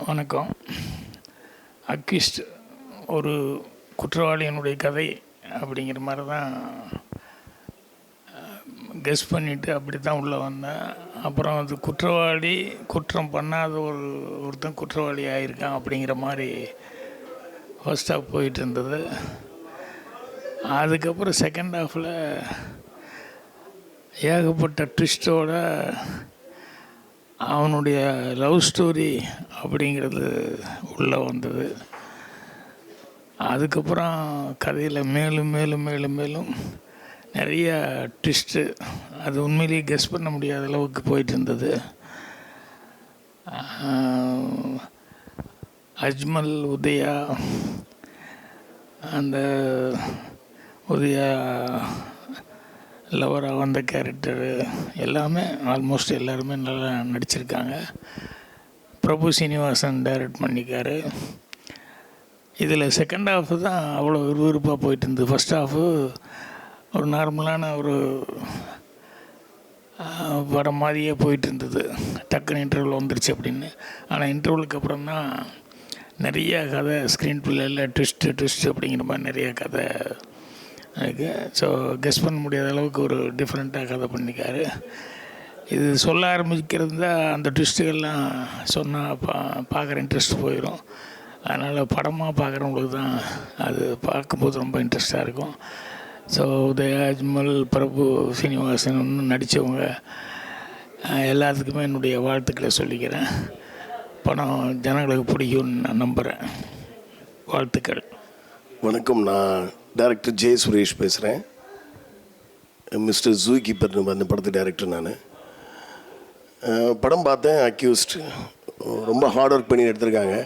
வணக்கம். அக்யூஸ்ட் ஒரு குற்றவாளியினுடைய கதை அப்படிங்கிற மாதிரி தான் கெஸ் பண்ணிவிட்டு அப்படி தான் உள்ளே வந்தேன். அப்புறம் அது குற்றவாளி குற்றம் பண்ணாத ஒருத்தன் குற்றவாளி ஆகியிருக்கான் அப்படிங்கிற மாதிரி ஃபர்ஸ்ட் ஹாஃப் போயிட்டு இருந்தது. அதுக்கப்புறம் செகண்ட் ஹாஃபில் ஏகப்பட்ட ட்விஸ்டோட அவனுடைய லவ் ஸ்டோரி அப்படிங்கிறது உள்ளே வந்தது. அதுக்கப்புறம் கதையில் மேலும் மேலும் மேலும் மேலும் நிறைய ட்விஸ்ட்டு, அது உண்மையிலேயே கெஸ் பண்ண முடியாத அளவுக்கு போயிட்டு இருந்தது. அஜ்மல், உதயா, அந்த உதயா லவராக வந்த கேரக்டரு எல்லாமே ஆல்மோஸ்ட் எல்லாருமே நல்லா நடிச்சிருக்காங்க. பிரபு சீனிவாசன் டைரக்ட் பண்ணிக்காரு. இதில் செகண்ட் ஹாஃபு தான் அவ்வளோ விறுவிறுப்பாக போயிட்டு இருந்தது. ஃபஸ்ட் ஹாஃபு ஒரு நார்மலான ஒரு படம் மாதிரியே போயிட்டு இருந்தது. டக்குன்னு இன்டர்வல் வந்துருச்சு அப்படின்னு. ஆனால் இன்டர்வலுக்கு அப்புறம் தான் நிறைய கதை ஸ்க்ரீன் பிள்ளையில் ட்விஸ்ட்டு அப்படிங்கிற மாதிரி நிறைய கதை இருக்குது. ஸோ கெஸ் பண்ண முடியாத அளவுக்கு ஒரு டிஃப்ரெண்ட்டாக கதை பண்ணிக்காரு. இது சொல்ல ஆரம்பிக்கிறது தான் அந்த ட்விஸ்ட்டுகள்லாம் சொன்னால் பார்க்குற இன்ட்ரெஸ்ட் போயிடும். அதனால் படமாக பார்க்குறவங்களுக்கு தான் அது பார்க்கும்போது ரொம்ப இன்ட்ரெஸ்ட்டாக இருக்கும். ஸோ உதயா, அஜ்மல், பிரபு சீனிவாசன் இன்னும் நடித்தவங்க எல்லாத்துக்குமே என்னுடைய வாழ்த்துக்களை சொல்லிக்கிறேன். படம் ஜனங்களுக்கு பிடிக்கும்னு நான் நம்புகிறேன். வாழ்த்துக்கள். வணக்கம். நான் டைரக்டர் ஜே சுரேஷ் பேசுகிறேன். மிஸ்டர் ஜூ கீப்பர் அந்த படத்து டைரக்டர் நான். படம் பார்த்தேன். அக்யூஸ்ட் ரொம்ப ஹார்ட் ஒர்க் பண்ணி எடுத்திருக்காங்க.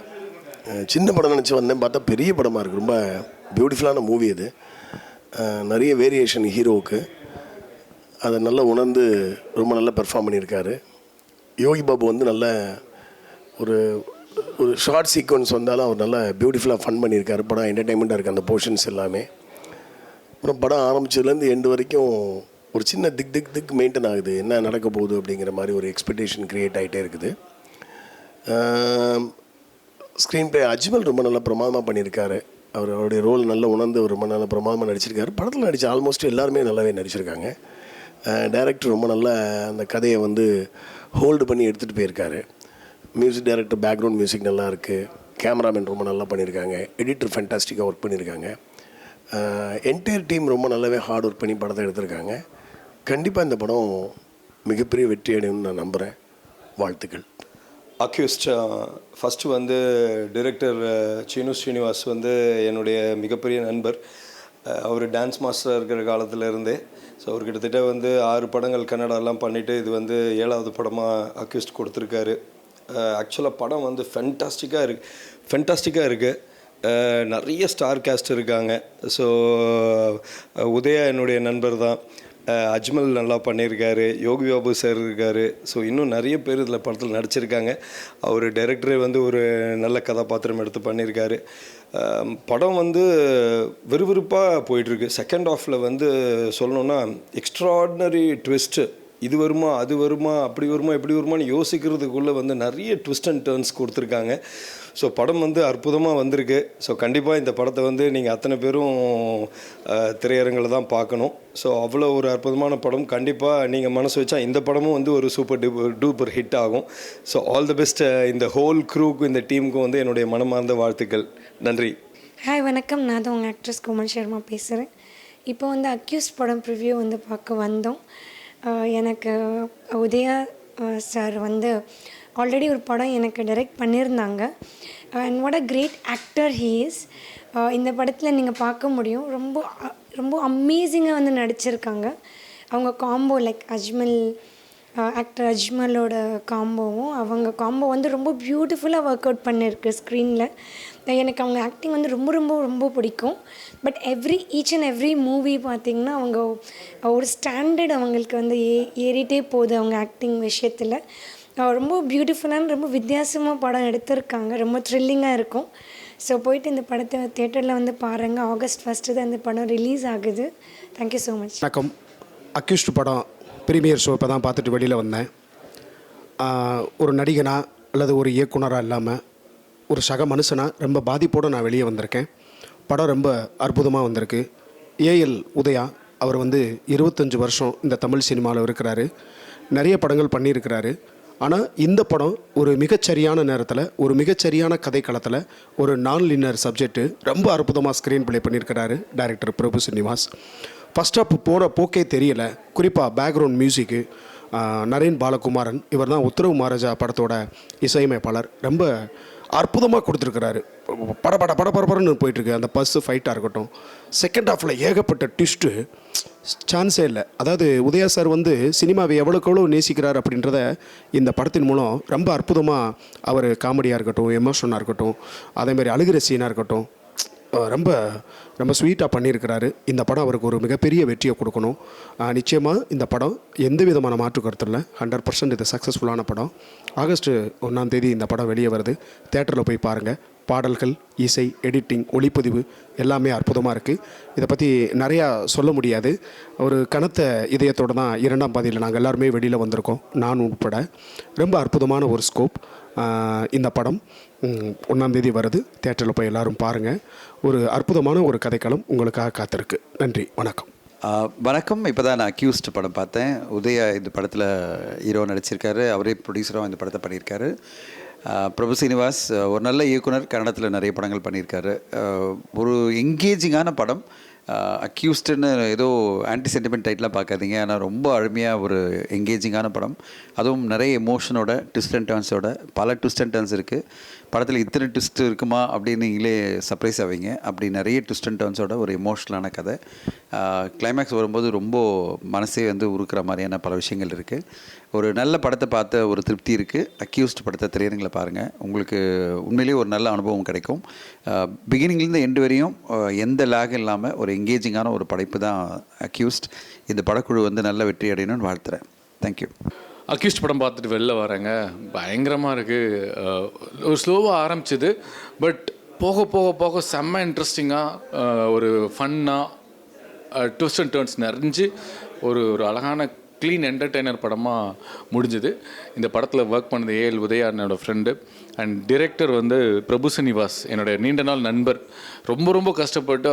சின்ன படம் நினச்சி வந்தேன், பார்த்தா பெரிய படமாக இருக்குது. ரொம்ப பியூட்டிஃபுல்லான மூவி அது. நிறைய வேரியேஷன் ஹீரோவுக்கு, அதை நல்லா உணர்ந்து ரொம்ப நல்லா பெர்ஃபார்ம் பண்ணியிருக்காரு. யோகி பாபு வந்து நல்ல ஒரு ஷார்ட் சீக்வன்ஸ் வந்தாலும் அவர் நல்லா பியூட்டிஃபுல்லாக ஃபன் பண்ணியிருக்காரு. படம் என்டர்டைன்மெண்ட்டாக இருக்குது அந்த போர்ஷன்ஸ் எல்லாமே. அப்புறம் படம் ஆரம்பிச்சதுலேருந்து எண்டு வரைக்கும் ஒரு சின்ன திக் மெயின்டைன் ஆகுது, என்ன நடக்க போகுது அப்படிங்கிற மாதிரி ஒரு எக்ஸ்பெக்டேஷன் க்ரியேட் ஆகிட்டே இருக்குது. ஸ்க்ரீன் ப்ளே அஜ்மல் ரொம்ப நல்லா பிரமாதமாக பண்ணியிருக்காரு. அவருடைய ரோல் நல்லா உணர்ந்து ரொம்ப நல்லா பிரமாதமாக நடிச்சிருக்காரு. படத்தில் நடித்த ஆல்மோஸ்ட் எல்லாருமே நல்லாவே நடிச்சிருக்காங்க. டைரக்டர் ரொம்ப நல்லா அந்த கதையை வந்து ஹோல்டு பண்ணி எடுத்துகிட்டு போயிருக்காரு. மியூசிக் டைரக்டர் பேக்ரவுண்ட் மியூசிக் நல்லா இருக்குது. கேமராமேன் ரொம்ப நல்லா பண்ணியிருக்காங்க. எடிட்டர் ஃபேண்டாஸ்டிக்காக ஒர்க் பண்ணியிருக்காங்க. என்டையர் டீம் ரொம்ப நல்லாவே ஹார்ட் ஒர்க் பண்ணி படத்தை எடுத்திருக்காங்க. கண்டிப்பாக இந்த படம் மிகப்பெரிய வெற்றி அடையும்னு நான் நம்புகிறேன். வாழ்த்துக்கள். அக்யூஸ்ட் ஃபஸ்ட்டு வந்து டிரெக்டர் சீனு ஸ்ரீனிவாஸ் வந்து என்னுடைய மிகப்பெரிய நண்பர். அவர் டான்ஸ் மாஸ்டராக இருக்கிற காலத்திலேருந்தே. ஸோ அவர் கிட்டத்தட்ட வந்து 6 படங்கள் கன்னடாலாம் பண்ணிவிட்டு இது வந்து 7வது படமாக அக்யூஸ்ட் கொடுத்துருக்காரு. ஆக்சுவலாக படம் வந்து ஃபென்டாஸ்டிக்காக இருக்குது. நிறைய ஸ்டார் காஸ்ட் இருக்காங்க. ஸோ உதயா என்னுடைய நண்பர் தான். அஜ்மல் நல்லா பண்ணியிருக்காரு. யோகி பாபு சார் இருக்கார். ஸோ இன்னும் நிறைய பேர் இதில் படத்தில் நடிச்சிருக்காங்க. அவர் டைரக்டரே வந்து ஒரு நல்ல கதாபாத்திரம் எடுத்து பண்ணியிருக்காரு. படம் வந்து விறுவிறுப்பாக போயிட்டுருக்கு. செகண்ட் ஹாஃபில் வந்து சொல்லணுன்னா எக்ஸ்ட்ராடினரி ட்விஸ்ட்டு. இது வருமா, அது வருமா, அப்படி வருமா, இப்படி வருமானு யோசிக்கிறதுக்குள்ளே வந்து நிறைய ட்விஸ்ட் அண்ட் டர்ன்ஸ் கொடுத்துருக்காங்க. ஸோ படம் வந்து அற்புதமாக வந்திருக்கு. ஸோ கண்டிப்பாக இந்த படத்தை வந்து நீங்கள் அத்தனை பேரும் திரையரங்கில் தான் பார்க்கணும். ஸோ அவ்வளோ ஒரு அற்புதமான படம். கண்டிப்பாக நீங்கள் மனசு வச்சா இந்த படமும் வந்து ஒரு சூப்பர் டூப்பர் ஹிட் ஆகும். ஸோ ஆல் தி பெஸ்ட் இந்த ஹோல் க்ரூக்கும் இந்த டீமுக்கும் வந்து என்னுடைய மனமார்ந்த வாழ்த்துக்கள். நன்றி. ஹாய், வணக்கம். நான் தான் உங்கள் ஆக்ட்ரஸ் கோமல் சர்மா பேசுகிறேன். இப்போ வந்து அக்யூஸ்ட் படம் ப்ரிவ்யூ வந்து பார்க்க வந்தோம். எனக்கு உதயா சார் வந்து ஆல்ரெடி ஒரு படம் எனக்கு டைரக்ட் பண்ணியிருந்தாங்க. And what a great actor he is. இந்த படத்தில் நீங்கள் பார்க்க முடியும், ரொம்ப ரொம்ப அமேசிங்காக வந்து நடிச்சிருக்காங்க. அவங்க காம்போ லைக் ஆக்டர் அஜ்மலோட காம்போவும் அவங்க காம்போ வந்து ரொம்ப பியூட்டிஃபுல்லாக ஒர்க் அவுட் பண்ணியிருக்கு ஸ்க்ரீனில். எனக்கு அவங்க ஆக்டிங் வந்து ரொம்ப ரொம்ப ரொம்ப பிடிக்கும். But each and every movie பார்த்திங்கன்னா அவங்க ஒரு ஸ்டாண்டர்ட் அவங்களுக்கு வந்து ஏறிட்டே போகுது அவங்க ஆக்டிங் விஷயத்தில். ரொம்ப பியூட்டிஃபுல்லான ரொம்ப வித்தியாசமாக படம் எடுத்திருக்காங்க. ரொம்ப த்ரில்லிங்காக இருக்கும். ஸோ போயிட்டு இந்த படத்தை தியேட்டரில் வந்து பாருங்கள். August 1 தான் இந்த படம் ரிலீஸ் ஆகுது. Thank you so much. வணக்கம். அக்யூஸ்ட் படம் ப்ரீமியர் ஷோ இப்போ தான் பார்த்துட்டு வெளியில் வந்தேன். ஒரு நடிகனாக அல்லது ஒரு இயக்குனராக இல்லாமல் ஒரு சக மனுஷனாக ரொம்ப பாதிப்போடு நான் வெளியே வந்திருக்கேன். படம் ரொம்ப அற்புதமாக வந்திருக்கு. ஏஎல் உதயா அவர் வந்து 25 வருஷம் இந்த தமிழ் சினிமாவில் இருக்கிறாரு. நிறைய படங்கள் பண்ணியிருக்கிறாரு. ஆனால் இந்த படம் ஒரு மிகச்சரியான நேரத்தில், ஒரு மிகச்சரியான கதைக்களத்தில், ஒரு நான் லினியர் சப்ஜெக்ட்டு ரொம்ப அற்புதமாக ஸ்க்ரீன் ப்ளே பண்ணியிருக்கிறாரு director Prabhu Srinivas. First half போகிற போக்கே தெரியல. குறிப்பாக பேக்ரவுண்ட் மியூசிக்கு நரேன் பாலகுமாரன், இவர் தான் உத்தரவு மகாராஜா படத்தோட இசையமைப்பாளர், ரொம்ப அற்புதமாக கொடுத்துருக்கிறாரு. படபடன்னு போயிட்டுருக்கு. அந்த பஸ்ஸு ஃபைட்டாக இருக்கட்டும், செகண்ட் ஹாஃபில் ஏகப்பட்ட ட்விஸ்ட்டு, சான்ஸே இல்லை. அதாவது உதயா சார் வந்து சினிமாவை எவ்வளோக்கு எவ்வளோ நேசிக்கிறார் அப்படின்றத இந்த படத்தின் மூலம் ரொம்ப அற்புதமாக அவர் காமெடியாக இருக்கட்டும், எமோஷனாக இருக்கட்டும், அதேமாதிரி அழுகிற சீனாக இருக்கட்டும், ரொம்ப ரொம்ப ஸ்வீட்டாக பண்ணியிருக்கிறாரு. இந்த படம் அவருக்கு ஒரு மிகப்பெரிய வெற்றியை கொடுக்கணும். நிச்சயமாக இந்த படம் எந்த விதமான மாற்று கருத்து இல்லை. 100% இது சக்ஸஸ்ஃபுல்லான படம். ஆகஸ்ட் 1 இந்த படம் வெளியே வருது. தேட்டரில் போய் பாருங்கள். பாடல்கள், இசை, எடிட்டிங், ஒளிப்பதிவு எல்லாமே அற்புதமாக இருக்குது. இதை பற்றி நிறையா சொல்ல முடியாது. ஒரு கனத்த இதயத்தோடு தான் 2ஆம் பாதியில் நாங்கள் எல்லாருமே வெளியில் வந்திருக்கோம், நான் உட்பட. ரொம்ப அற்புதமான ஒரு ஸ்கோப். இந்த படம் 1 வருது. தேட்டரில் போய் எல்லோரும் பாருங்கள். ஒரு அற்புதமான ஒரு கதைக்களம் உங்களுக்காக காத்திருக்கு. நன்றி, வணக்கம். வணக்கம். இப்போ தான் நான் அக்யூஸ்ட் படம் பார்த்தேன். உதயா இந்த படத்தில் ஹீரோ நடிச்சிருக்காரு. அவரே ப்ரொடியூசராக இந்த படத்தை பண்ணியிருக்காரு. பிரபு ஸ்ரீனிவாஸ் ஒரு நல்ல இயக்குனர், கன்னடத்தில் நிறைய படங்கள் பண்ணியிருக்காரு. ஒரு என்கேஜிங்கான படம். அக்யூஸ்டுன்னு ஏதோ ஆன்டி சென்டிமெண்ட் டைட்டிலாக பார்க்காதீங்க. ஆனால் ரொம்ப அருமையாக ஒரு என்கேஜிங்கான படம். அதுவும் நிறைய எமோஷனோட, ட்விஸ்ட் அண்ட் டர்ன்ஸோட. பல ட்விஸ்ட் அண்ட் டர்ன்ஸ் இருக்குது படத்தில். இத்தனை ட்விஸ்ட் இருக்குமா அப்படின்னு நீங்களே சர்ப்ரைஸ் ஆவீங்க. அப்படி நிறைய ட்விஸ்ட் அண்ட் டர்ன்ஸோட ஒரு எமோஷ்னலான கதை. கிளைமேக்ஸ் வரும்போது ரொம்ப மனசே வந்து உருக்கிற மாதிரியான பல விஷயங்கள் இருக்குது. ஒரு நல்ல படத்தை பார்த்த ஒரு திருப்தி இருக்குது. அக்யூஸ்ட் படத்தை திரையரங்கில் பாருங்கள். உங்களுக்கு உண்மையிலேயே ஒரு நல்ல அனுபவம் கிடைக்கும். பிகினிங்லேருந்து எண்டு வரையும் எந்த லேக் இல்லாமல் ஒரு என்கேஜிங்கான ஒரு படைப்பு தான் அக்யூஸ்ட். இந்த படக்குழு வந்து நல்ல வெற்றி அடையணும்னு வாழ்த்துறேன். தேங்க்யூ. அக்யூஸ்ட் படம் பார்த்துட்டு வெளில வரேங்க. பயங்கரமாக இருக்குது. ஒரு ஸ்லோவாக ஆரம்பிச்சிது, பட் போக போக போக செம்ம இன்ட்ரெஸ்டிங்காக, ஒரு ஃபன்னாக, ட்விஸ்ட் அண்ட் டர்ன்ஸ் நிறைஞ்சு ஒரு அழகான க்ளீன் என்டர்டெய்னர் படமாக முடிஞ்சுது. இந்த படத்தில் ஒர்க் பண்ணது ஏஎல் உதயா என்னோடய ஃப்ரெண்டு, அண்ட் டிரெக்டர் வந்து பிரபு ஸ்ரீனிவாஸ், என்னோடய நீண்ட நாள் நண்பர். ரொம்ப கஷ்டப்பட்டு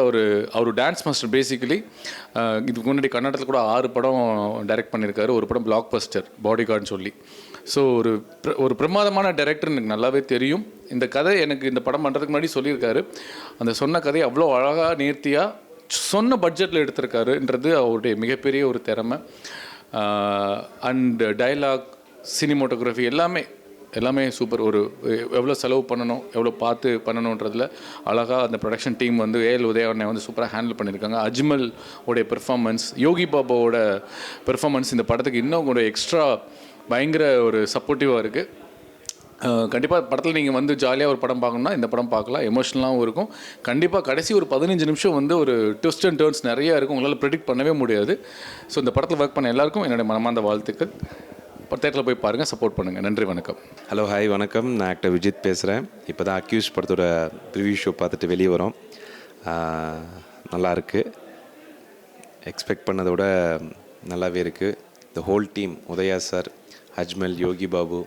அவர் டான்ஸ் மாஸ்டர் பேசிக்கலி. இதுக்கு முன்னாடி கன்னடத்தில் கூட 6 படம் டைரக்ட் பண்ணியிருக்காரு. ஒரு படம் பிளாக் பஸ்டர், பாடி கார்டுன்னு சொல்லி. ஸோ ஒரு பிரமாதமான டைரக்டர் எனக்கு நல்லாவே தெரியும். இந்த கதை எனக்கு இந்த படம் பண்ணுறதுக்கு முன்னாடி சொல்லியிருக்காரு. அந்த சொன்ன கதையை அவ்வளோ அழகாக நேர்த்தியாக சொன்ன பட்ஜெட்டில் எடுத்திருக்காருன்றது அவருடைய மிகப்பெரிய ஒரு திறமை. அண்ட் டயலாக், சினிமோட்டோகிராஃபி எல்லாமே சூப்பர். எவ்வளோ செலவு பண்ணணும், எவ்வளோ பார்த்து பண்ணணுன்றதில் அழகாக அந்த ப்ரொடக்ஷன் டீம் வந்து ஏஎல் உதயாவனை வந்து சூப்பராக ஹேண்டில் பண்ணியிருக்காங்க. அஜ்மல் உடைய பெர்ஃபார்மன்ஸ், யோகி பாபாவோட பெர்ஃபார்மன்ஸ் இந்த படத்துக்கு இன்னும் ஒரு எக்ஸ்ட்ரா பயங்கர ஒரு சப்போர்ட்டிவாக இருக்குது. கண்டிப்பாக படத்தில் நீங்கள் வந்து ஜாலியாக ஒரு படம் பார்க்கணுன்னா இந்த படம் பார்க்கலாம். எமோஷனலாகவும் இருக்கும். கண்டிப்பாக கடைசி ஒரு 15 நிமிஷம் வந்து ஒரு ட்விஸ்ட் அண்ட் டர்ன்ஸ் நிறையா இருக்கும். உங்களால் ப்ரெடிக்ட் பண்ணவே முடியாது. ஸோ இந்த படத்தில் ஒர்க் பண்ண எல்லாருக்கும் என்னுடைய மனமார்ந்த வாழ்த்துக்கள். தேட்டரில் போய் பாருங்கள், சப்போர்ட் பண்ணுங்கள். நன்றி, வணக்கம். ஹலோ, ஹாய், வணக்கம். நான் ஆக்டர் விஜித் பேசுகிறேன். இப்போ தான் அக்யூஸ் படத்தோட ரிவ்யூ ஷோ பார்த்துட்டு வெளியே வரோம். நல்லாயிருக்கு. எக்ஸ்பெக்ட் பண்ணதோட நல்லாவே இருக்குது. The whole team, Udhaya sir, Ajmal, Yogi Babu,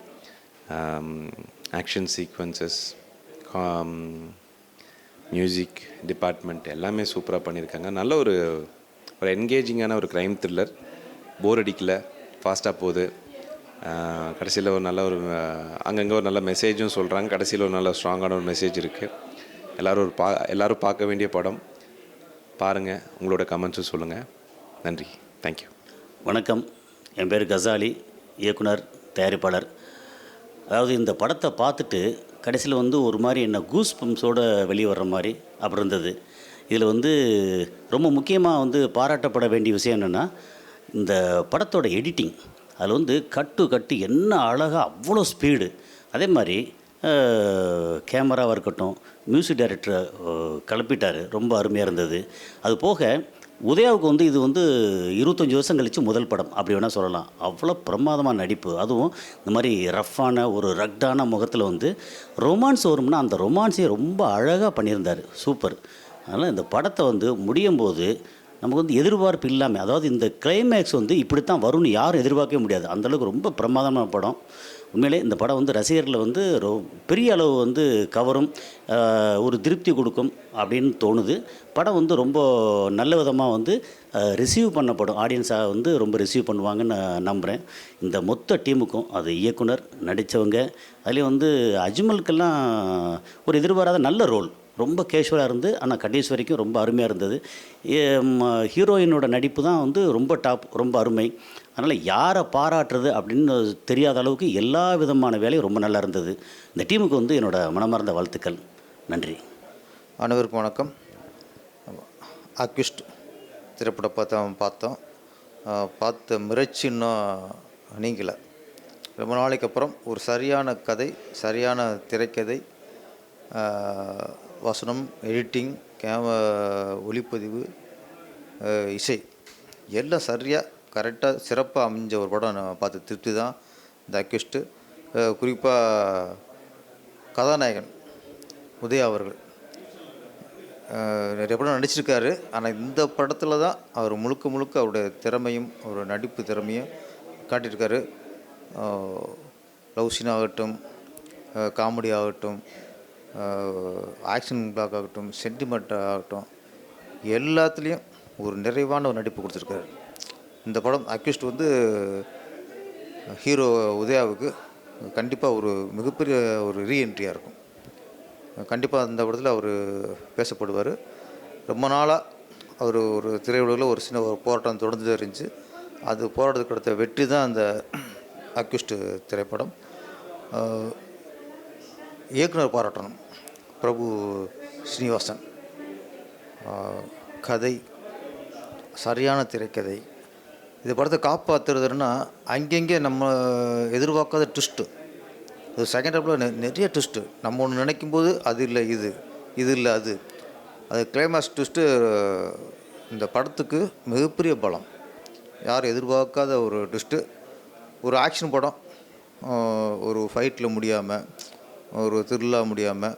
action sequences, music department எல்லாமே சூப்பராக பண்ணியிருக்காங்க. நல்ல ஒரு என்கேஜிங்கான ஒரு க்ரைம் த்ரில்லர். போர் அடிக்கல, ஃபாஸ்ட்டாக போகுது. கடைசியில் ஒரு நல்ல ஒரு அங்கங்கே ஒரு நல்ல மெசேஜும் சொல்கிறாங்க. கடைசியில் ஒரு நல்ல ஸ்ட்ராங்கான ஒரு மெசேஜ் இருக்குது. எல்லோரும் பார்க்க வேண்டிய படம். பாருங்கள், உங்களோட கமெண்ட்ஸும் சொல்லுங்கள். நன்றி, தேங்க்யூ. வணக்கம். என் பேர் கசாலி, இயக்குனர், தயாரிப்பாளர். அதாவது இந்த படத்தை பார்த்துட்டு கடைசியில் வந்து ஒரு மாதிரி என்ன கூஸ் பம்ப்ஸோடு வெளியே வர்ற மாதிரி அப்படி இருந்தது. இதில் வந்து ரொம்ப முக்கியமாக வந்து பாராட்டப்பட வேண்டிய விஷயம் என்னென்னா, இந்த படத்தோட எடிட்டிங். அதில் வந்து கட்டு என்ன அழகாக, அவ்வளோ ஸ்பீடு. அதே மாதிரி கேமராவாக இருக்கட்டும், மியூசிக் டைரக்டரை கிளப்பிட்டார், ரொம்ப அருமையாக இருந்தது. அது போக உதயாவுக்கு வந்து இது வந்து 25 வருஷம் கழித்து முதல் படம் அப்படி வேணால் சொல்லலாம். அவ்வளோ பிரமாதமான நடிப்பு. அதுவும் இந்த மாதிரி ரஃப்பான ஒரு ரக்டான முகத்தில் வந்து ரொமான்ஸ் வரும்னா அந்த ரொமான்ஸையும் ரொம்ப அழகாக பண்ணியிருந்தார். சூப்பர். அதனால் இந்த படத்தை வந்து முடியும் போது நமக்கு வந்து எதிர்பார்ப்பு இல்லாமல், அதாவது இந்த கிளைமேக்ஸ் வந்து இப்படி தான் வரும்னு யாரும் எதிர்பார்க்கவே முடியாது. அந்தளவுக்கு ரொம்ப பிரமாதமான படம். உண்மையிலே இந்த படம் வந்து ரசிகர்களை வந்து பெரிய அளவு வந்து கவரும், ஒரு திருப்தி கொடுக்கும் அப்படின்னு தோணுது. படம் வந்து ரொம்ப நல்ல விதமாக வந்து ரிசீவ் பண்ணப்படும், ஆடியன்ஸாக வந்து ரொம்ப ரிசீவ் பண்ணுவாங்கன்னு நான் நம்புகிறேன். இந்த மொத்த டீமுக்கும், அது இயக்குனர், நடித்தவங்க, அதுலேயும் வந்து அஜ்மலுக்கெல்லாம் ஒரு எதிர்பாராத நல்ல ரோல், ரொம்ப கேஷுவலாக இருந்து ஆனால் கடைசி வரைக்கும் ரொம்ப அருமையாக இருந்தது. ஹீரோயினோட நடிப்பு தான் வந்து ரொம்ப டாப், ரொம்ப அருமை. அதனால் யாரை பாராட்டுறது அப்படின்னு தெரியாத அளவுக்கு எல்லா விதமான வேலையும் ரொம்ப நல்லா இருந்தது. இந்த டீமுக்கு வந்து என்னோடய மனமார்ந்த வாழ்த்துக்கள். நன்றி. அனைவருக்கும் வணக்கம். அக்யூஸ்ட் திரைப்பட பார்த்தோம். பார்த்த மிரட்சி இன்னும் நீங்கலை. ரொம்ப நாளைக்கு அப்புறம் ஒரு சரியான கதை, சரியான திரைக்கதை, வசனம், எடிட்டிங், ஒளிப்பதிவு, இசை எல்லாம் சரியாக கரெக்டாக சிறப்பாக அமைஞ்ச ஒரு படம் நான் பார்த்து திருப்தி தான் இந்த அக்யூஸ்ட்டு. குறிப்பாக கதாநாயகன் உதயா அவர்கள் நிறைய படம் நடிச்சிருக்காரு. ஆனால் இந்த படத்தில் தான் அவர் முழுக்க அவருடைய திறமையும் அவரோட நடிப்பு திறமையும் காட்டியிருக்காரு. லவ் சீன் ஆகட்டும், காமெடி ஆகட்டும், ஆக்ஷன் பிளாக் ஆகட்டும், சென்டிமெண்ட் ஆகட்டும், எல்லாத்துலேயும் ஒரு நிறைவான ஒரு நடிப்பு கொடுத்துருக்காரு. இந்த படம் அக்யூஸ்ட் வந்து ஹீரோ உதயாவுக்கு கண்டிப்பாக ஒரு மிகப்பெரிய ஒரு ரீஎன்ட்ரியாக இருக்கும். கண்டிப்பாக அந்த படத்தில் அவர் பேசப்படுவார். ரொம்ப நாளாக அவர் ஒரு திரையுலகில் ஒரு சின்ன ஒரு போராட்டம் தொடர்ந்து இருந்துச்சு. அது போராட்டத்துக்கு அடுத்த வெற்றி தான் அந்த அக்யூஸ்ட் திரைப்படம். இயக்குனர் பாராட்டணும், பிரபு ஸ்ரீனிவாசன். கதை சரியான திரைக்கதை. இந்த படத்தை காப்பாற்றுறதுன்னா அங்கங்கே நம்ம எதிர்பார்க்காத ட்விஸ்ட்டு. அது செகண்ட் ஹாஃபில் நிறைய ட்விஸ்ட்டு. நம்ம ஒன்று நினைக்கும் போது அது இல்லை இது இல்லை அது கிளைமாக்ஸ் ட்விஸ்ட்டு இந்த படத்துக்கு மிகப்பெரிய பலம். யாரும் எதிர்பார்க்காத ஒரு ட்விஸ்ட்டு. ஒரு ஆக்ஷன் படம் ஒரு ஃபைட்டில் முடியாமல், ஒரு த்ரில்லாக முடியாமல்,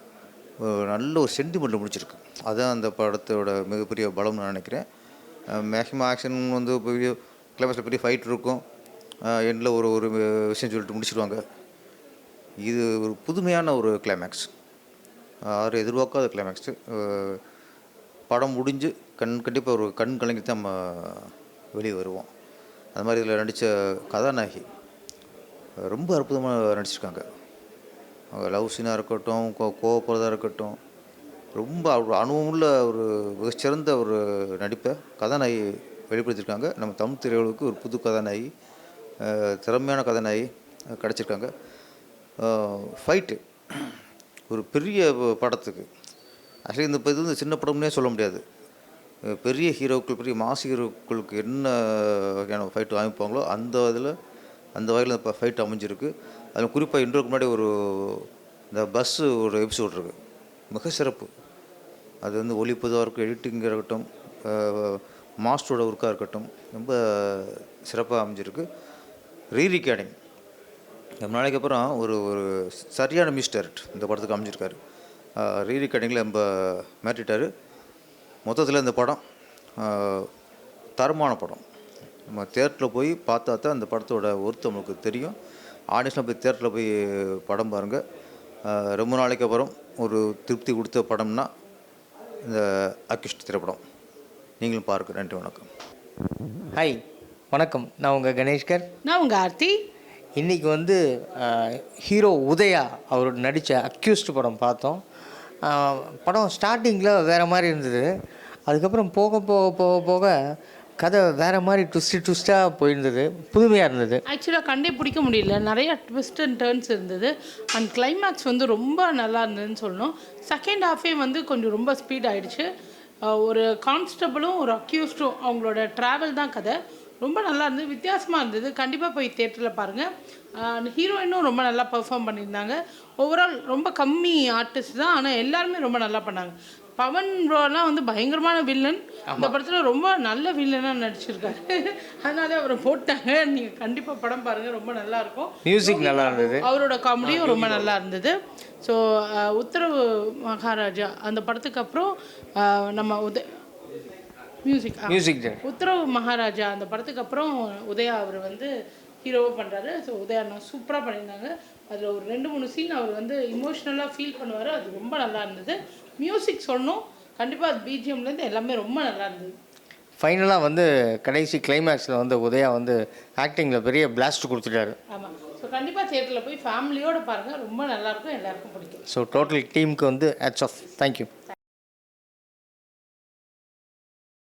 நல்ல ஒரு சென்டிமெண்ட்டில் முடிச்சிருக்கு. அதுதான் அந்த படத்தோட மிகப்பெரிய பலம்னு நான் நினைக்கிறேன். மேக்ஸிமம் ஆக்ஷன் வந்து பெரிய கிளைமேக்ஸில் பெரிய ஃபைட் இருக்கும், எண்டில் ஒரு விஷயம் சொல்லிட்டு முடிச்சிடுவாங்க. இது ஒரு புதுமையான ஒரு கிளைமேக்ஸ், யாரும் எதிர்பார்க்காத கிளைமேக்ஸு. படம் முடிஞ்சு கண்டிப்பாக ஒரு கண் கலங்கி தான் நம்ம வெளியே வருவோம். அது மாதிரி இதில் நடித்த கதாநாயகி ரொம்ப அற்புதமாக நடிச்சிருக்காங்க. லவ் சீனாக இருக்கட்டும், கோவப்படுறதாக இருக்கட்டும், ரொம்ப அனுபவமுள்ள ஒரு மிகச்சிறந்த ஒரு நடிப்பை கதாநாயகி வெளிப்படுத்தியிருக்காங்க. நம்ம தமிழ் திரையுலகுக்கு ஒரு புது கதாநாயகி, திறமையான கதாநாயகி கிடச்சிருக்காங்க. ஃபைட்டு ஒரு பெரிய படத்துக்கு ஆக்சுவலி இந்த இது வந்து சின்ன படம்னே சொல்ல முடியாது. பெரிய ஹீரோக்கள், பெரிய மாஸ் ஹீரோக்களுக்கு என்ன வகையான ஃபைட்டு அமைப்பாங்களோ அந்த வகையில் இப்போ ஃபைட் அமைஞ்சிருக்கு. அதில் குறிப்பாக இன்றைக்கு முன்னாடி இந்த பஸ்ஸு ஒரு எபிசோட் இருக்குது, மிக சிறப்பு. அது வந்து ஒளிப்பதாக இருக்கும், எடிட்டிங்காக இருக்கட்டும், மாஸ்டரோட ஒர்க்காக இருக்கட்டும், ரொம்ப சிறப்பாக அமைஞ்சிருக்கு. ரீரிகார்டிங் ரொம்ப நாளைக்கு அப்புறம் ஒரு சரியான மியூசிக் டைரக்டர் இந்த படத்துக்கு அமைஞ்சிருக்காரு. ரீரிகார்டிங்கில் ரொம்ப மாற்றிட்டார். மொத்தத்தில் இந்த படம் தரமான படம். நம்ம தேட்டரில் போய் பார்த்தா தான் அந்த படத்தோட ஒர்த்து நமக்கு தெரியும். ஆடியன்ஸில் போய் தேட்டரில் போய் படம் பாருங்கள். ரொம்ப நாளைக்கு அப்புறம் ஒரு திருப்தி கொடுத்த படம்னா இந்த அக்யூஸ்ட் திரைப்படம். நீங்களும் பாருங்கள். நன்றி, வணக்கம். ஹாய், வணக்கம். நான் உங்கள் கணேஷ்கர். நான் உங்கள் ஆர்த்தி. இன்றைக்கி வந்து ஹீரோ உதயா அவர் நடித்த அக்யூஸ்ட் படம் பார்த்தோம். படம் ஸ்டார்டிங்கில் வேறு மாதிரி இருந்தது. அதுக்கப்புறம் போக போக போக போக கதை வேறு மாதிரி ட்விஸ்ட்டாக போயிருந்தது, புதுமையாக இருந்தது. ஆக்சுவலாக கண்டே பிடிக்க முடியல, நிறையா ட்விஸ்ட் அண்ட் டர்ன்ஸ் இருந்தது. அண்ட் கிளைமேக்ஸ் வந்து ரொம்ப நல்லா இருந்ததுன்னு சொல்லணும். செகண்ட் ஹாஃபே வந்து கொஞ்சம் ரொம்ப ஸ்பீட் ஆகிடுச்சு. ஒரு கான்ஸ்டபிளும் ஒரு அக்யூஸ்டும் அவங்களோட ட்ராவல் தான் கதை. ரொம்ப நல்லா இருந்தது, வித்தியாசமாக இருந்தது. கண்டிப்பாக போய் தியேட்டரில் பாருங்கள். ஹீரோயினும் ரொம்ப நல்லா பெர்ஃபார்ம் பண்ணியிருந்தாங்க. ஓவரால் ரொம்ப கம்மி ஆர்டிஸ்ட் தான், ஆனால் எல்லாருமே ரொம்ப நல்லா பண்ணாங்க. பவன் ப்ரோலாம் வந்து பயங்கரமான வில்லன். இந்த படத்தில் ரொம்ப நல்ல வில்லனாக நடிச்சிருக்காரு. அதனால அவரை போட்டாங்க. நீங்கள் கண்டிப்பாக படம் பாருங்கள், ரொம்ப நல்லாயிருக்கும். மியூசிக் நல்லா இருந்தது, அவரோட காமெடியும் ரொம்ப நல்லா இருந்தது. ஸோ உத்தரவு மகாராஜா அந்த படத்துக்கு அப்புறம் நம்ம மியூசிக் மியூசிக் உத்தரவு மகாராஜா அந்த படத்துக்கு அப்புறம் உதயா அவர் வந்து ஹீரோவாக பண்ணுறாரு. ஸோ உதயா அண்ணா சூப்பராக பண்ணியிருந்தாங்க. அதில் ஒரு 2-3 சீன் அவர் வந்து இமோஷ்னலாக ஃபீல் பண்ணுவார். அது ரொம்ப நல்லா இருந்தது. மியூசிக் சொல்லணும் கண்டிப்பாக, அது பிஜிஎம்லேருந்து எல்லாமே ரொம்ப நல்லா இருந்தது. ஃபைனலாக வந்து கடைசி கிளைமேக்ஸில் வந்து உதயா வந்து ஆக்டிங்கில் பெரிய பிளாஸ்ட் கொடுத்துட்டாரு. ஆமாம். ஸோ கண்டிப்பாக தியேட்டரில் போய் ஃபேமிலியோடு பாருங்கள், ரொம்ப நல்லாயிருக்கும், எல்லாருக்கும் பிடிக்கும். ஸோ டோட்டல் டீமுக்கு வந்து ஹேட்ஸ் ஆஃப். தேங்க்யூ.